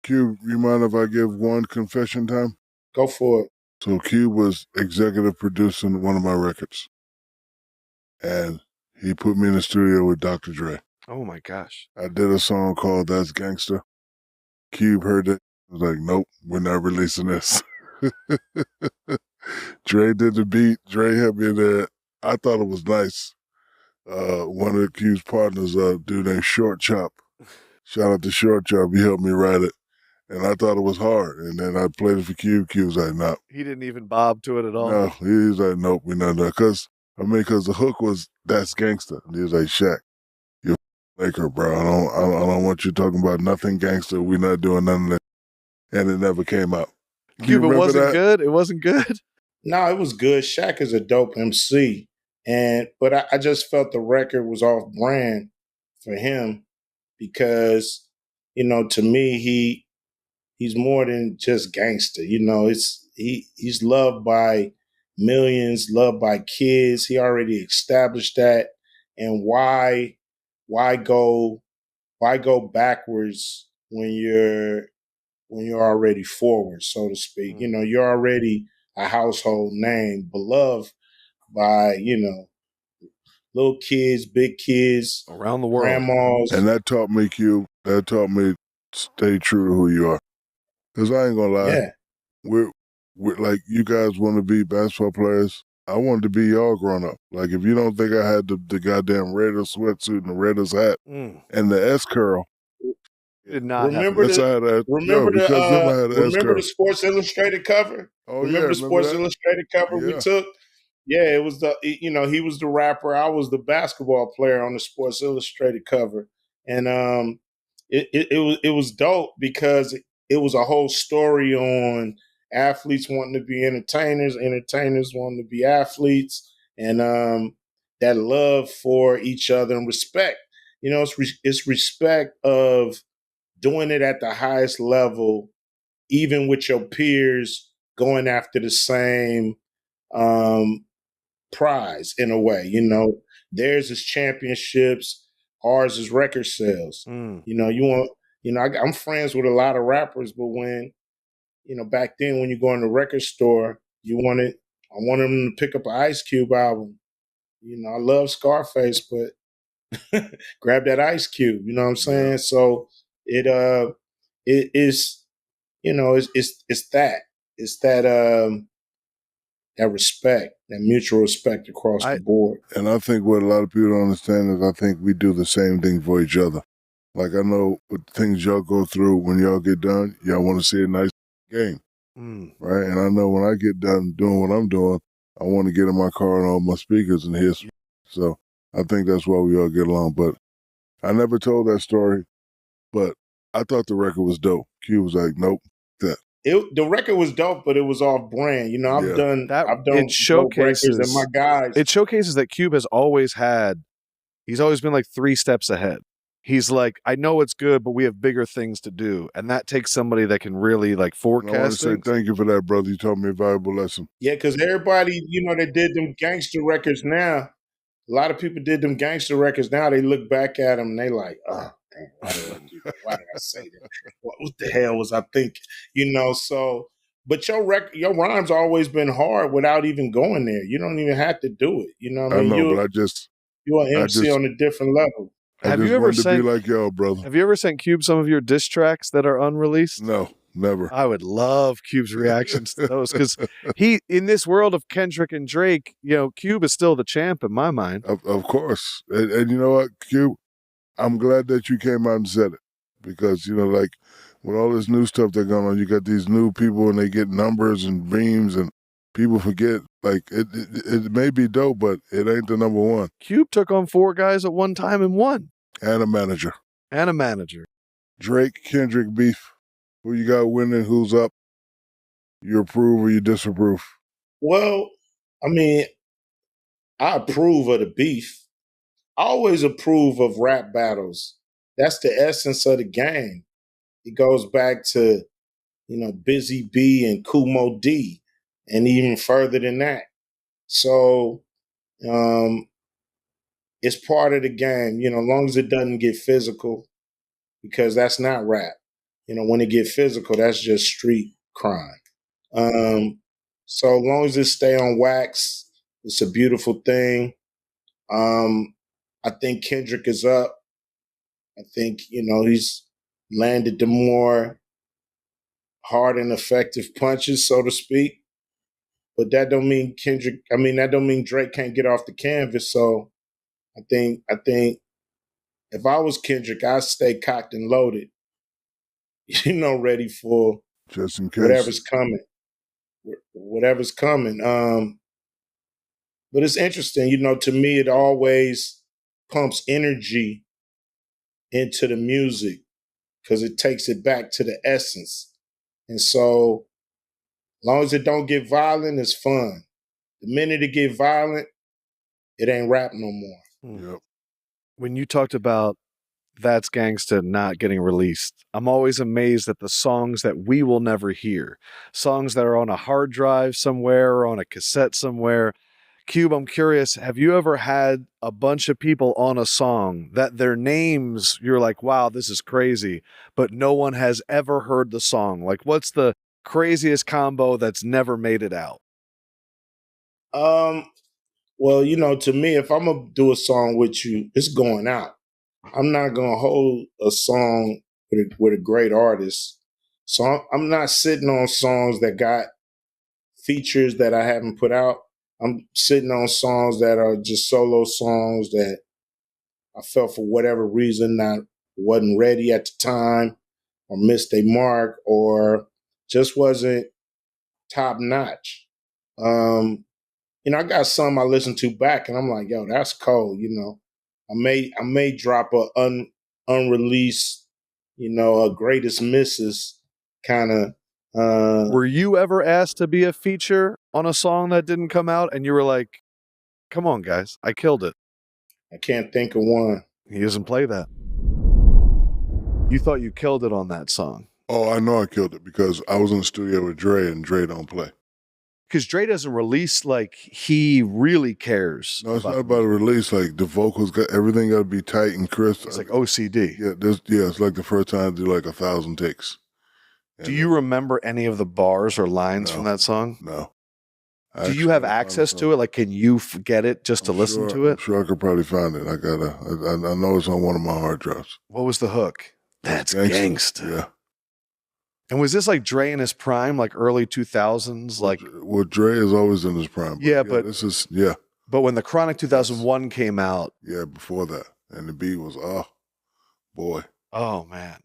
Cube, you mind if I give one confession time? Go for it. So Cube was executive producing one of my records. And he put me in the studio with Dr. Dre. Oh, my gosh. I did a song called That's Gangsta. Cube heard it. Was like, nope, we're not releasing this. Dre did the beat. Dre had me in there. I thought it was nice. One of the Cube's partners, a dude named Short Chop. Shout out to Short Chop. He helped me write it. And I thought it was hard. And then I played it for Cube. Cube was like, no. He didn't even bob to it at all. No, he was like, nope, we're not done. Because the hook was, that's gangster. And he was like, Shaq, you're a Laker, bro. I don't want you talking about nothing gangster. We're not doing none of that. And it never came out. Cube, it wasn't good? It wasn't good? No, it was good. Shaq is a dope MC. But I just felt the record was off brand for him because, to me, he's more than just gangster. He's loved by millions, loved by kids. He already established that. And why go backwards when you're already forward, so to speak? You're already a household name, beloved by, little kids, big kids, around the world, grandmas. And that taught me, Q. That taught me stay true to who you are. Because I ain't gonna lie, yeah. we're like, you guys want to be basketball players. I wanted to be y'all growing up. Like, if you don't think I had the goddamn Raiders sweatsuit and the Raiders hat and the S curl, did not remember the Sports Illustrated cover. Oh, remember the Sports Illustrated cover we took. Yeah, it was he was the rapper. I was the basketball player on the Sports Illustrated cover, and it was dope because it was a whole story on athletes wanting to be entertainers wanting to be athletes, and that love for each other and respect. It's respect of doing it at the highest level, even with your peers going after the same prize in a way. Theirs is championships, ours is record sales. I'm friends with a lot of rappers, but when, back then when you go in the record store, I wanted them to pick up an Ice Cube album. I love Scarface, but grab that Ice Cube, you know what I'm saying? Yeah. So it is, it's that that respect, that mutual respect across the board. And I think what a lot of people don't understand is I think we do the same thing for each other. Like, I know what things y'all go through when y'all get done, y'all want to see a nice game, right? And I know when I get done doing what I'm doing, I want to get in my car and all my speakers and hear. So I think that's why we all get along. But I never told that story, but I thought the record was dope. Q was like, nope, that. The record was dope, but it was off brand. I've done it showcases, and my guys. It showcases that Cube has always he's always been like 3 steps ahead. He's like, I know it's good, but we have bigger things to do. And that takes somebody that can really like forecast. I want to say thank you for that, brother. You taught me a valuable lesson. Yeah, because everybody, that did them gangster records now, a lot of people did them gangster records now, they look back at them and they like, oh, damn, why did I say that? What the hell was I thinking? So, but your rhymes always been hard without even going there. You don't even have to do it. You know what I mean? But you're an MC on a different level. Have you ever sent, to be like y'all, brother? Have you ever sent Cube some of your diss tracks that are unreleased? No, never. I would love Cube's reactions to those because in this world of Kendrick and Drake, Cube is still the champ in my mind. Of course. And you know what, Cube? I'm glad that you came out and said it because, like with all this new stuff that's going on, you got these new people and they get numbers and beams and people forget. Like, it may be dope, but it ain't the number one. Cube took on 4 guys at one time and won. And a manager. Drake, Kendrick beef. Who you got winning? Who's up? You approve or you disapprove? Well, I mean, I approve of the beef. I always approve of rap battles. That's the essence of the game. It goes back to, Busy B and Kumo D, and even further than that. So it's part of the game, as long as it doesn't get physical, because that's not rap. You know, when it get physical, that's just street crime. So long as it stay on wax, it's a beautiful thing. I think Kendrick is up. I think, you know, he's landed the more hard and effective punches, so to speak. But that don't mean that don't mean Drake can't get off the canvas. So I think if I was Kendrick, I'd stay cocked and loaded, you know, ready for just in case whatever's coming. Whatever's coming. But it's interesting, you know, to me it always pumps energy into the music because it takes it back to the essence. And so as long as it don't get violent, it's fun. The minute it get violent, it ain't rap no more. Yep. When you talked about That's Gangsta not getting released, I'm always amazed at the songs that we will never hear. Songs that are on a hard drive somewhere or on a cassette somewhere. Cube, I'm curious, have you ever had a bunch of people on a song that their names, you're like, wow, this is crazy, but no one has ever heard the song? Like, what's the craziest combo that's never made it out? Well, you know, to me, if I'm gonna do a song with you, it's going out. I'm not gonna hold a song with a great artist. So I'm not sitting on songs that got features that I haven't put out. I'm sitting on songs that are just solo songs that I felt for whatever reason that wasn't ready at the time or missed a mark or just wasn't top notch. You know, I got some I listen to back and I'm like, yo, that's cold, you know. I may drop a unreleased, you know, a greatest misses kind of. Were you ever asked to be a feature on a song that didn't come out and you were like, come on, guys, I killed it? I can't think of one. He doesn't play that. You thought you killed it on that song. Oh, I know I killed it because I was in the studio with Dre and Dre don't play. Because Dre doesn't release like he really cares. No, it's not about a release. Like the vocals, everything got to be tight and crisp. It's like OCD. Yeah, it's like the first time I do like 1,000 takes. Do you remember any of the bars or lines from that song? No. Do you have access to it? Like, can you get it just to listen to it? I'm sure I could probably find it. I know it's on one of my hard drives. What was the hook? That's gangsta. Yeah. And was this like Dre in his prime, like early 2000s? Like, well, Dre is always in his prime. But this is But when the Chronic 2001 came out, before that, and the beat was, oh boy, oh man.